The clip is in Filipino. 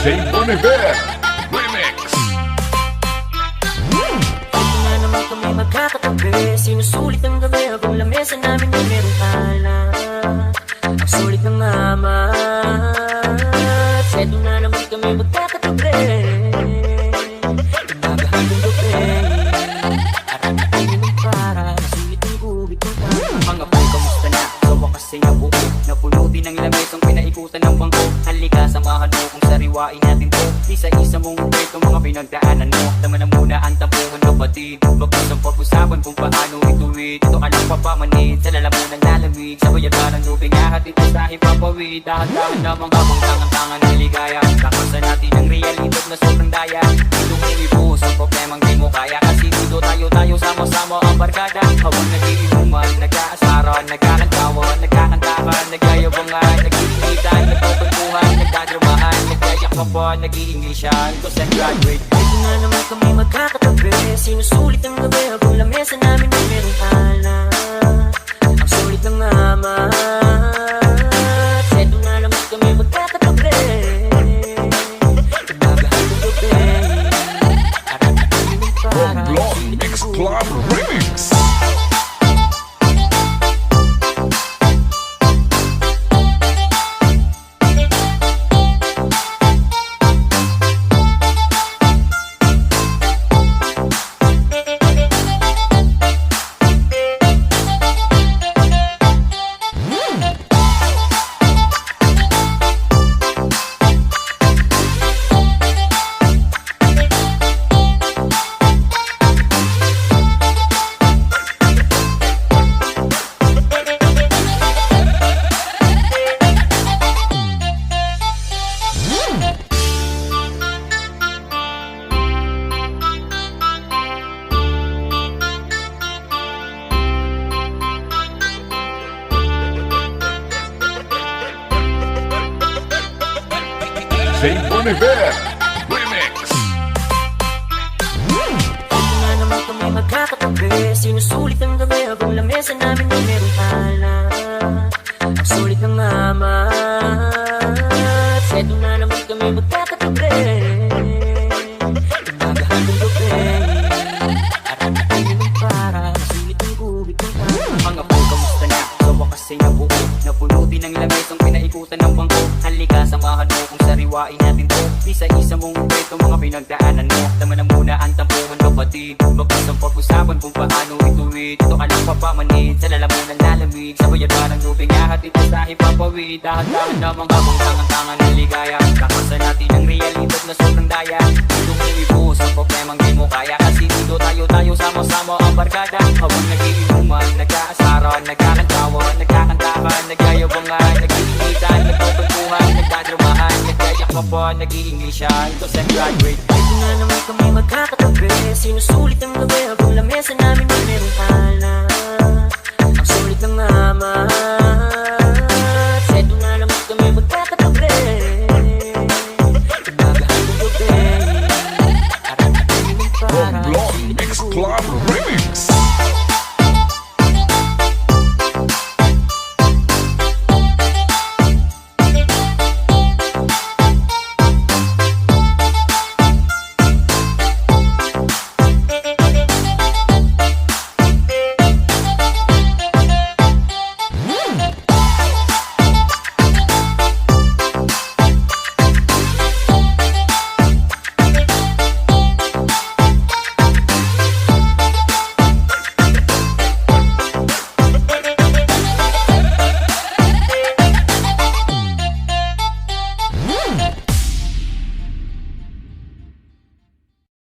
Jay Boniver Remix. Ito na naman kami magkakatabi, sinusulit ang gabi habang lamesa namin ay merong alak. Ang sulit ng amat. Ito na naman kami magkakatabi, inagahan ng gabi. At natingin ng para, sulit ang gubit ng tama. Mga boy, kamusta na? Sa wakas ay nabuo, napuno din ang lamesang pinaikutan ng bangko. Halika, samahan mo kung sariwain natin to. Isa-isa mong kwento mga pinagdaanan mo. Tama na muna ang tampuhan kapatid, bagos ang pag-usapan kung paano ituwid. Ito ka lang papamanid, sa lalamunan lalamig. Sa bayagan ng luping ahatid at sa ipapawid. Dahan-dahan lamang habang tangan-tangan ng ligaya. Takasan natin ang realidad na sobrang daya. Itong iibus ang problemang di mo kaya. Kasi dito tayo sama-sama ang barkada. Habang nag-iinuman, nag-aasaran, nagkakantawan, nagkakantakan, nagyayabangan, nag-iinitan, nagpapagpuhan, nagdadramahan, nagyayakapan, nag-iinglisyan. Cause I graduate. Ito na naman kami magkakatabi, sinusulit ang gabi habang lamesa namin ay merong alak. Ang sulit ng amat. Ito na naman kami magkakatabi, inagahan ng gabi. At natingin ng para, Romblon Mix Club Remix. Jay Boniver Remix. ito na naman kami magkakatabi, sinusulit ang gabi habang lamesa namin ay merong alak. Ang sulit ng amat. Ito na naman kami magkakatabi, inagahan ng gabi. At natingin ng para, sulit ang gubit ng tama. Mga boy, kamusta na? Sa wakas ay nabuo, napuno din ang lamesang pinaikutan ng bangko. Halika, samahan mo kung sariwain natin to. Isa-isa mong kwento mga pinagdaanan mo. Tama na muna ang tampuhan kapatid, bagos ang pag-usapan kung paano ituwid. Ito ka lang papamanid, sa lalamunan lalamig. Sa bayagan ng luping ahatid at sa ipapawid. Dahan-dahan lamang habang tangan-tangan ng ligaya. Takasan natin ang realidad na sobrang daya. Itong iibus ang problemang di mo kaya. Kasi dito tayo sama-sama ang barkada. Habang nag-iinuman, nag-aasaran, nagkakantawan, nagkakantakan, nagyayabangan, nag-iinitan, nagpapagpuhan, nagdadramahan, nagyayakapan, nag-iinglisyan. Cause I graduate. Ito na naman kami magkakatabi, sinusulit ang gabi habang lamesa namin ay merong alak. Ang sulit ng amat.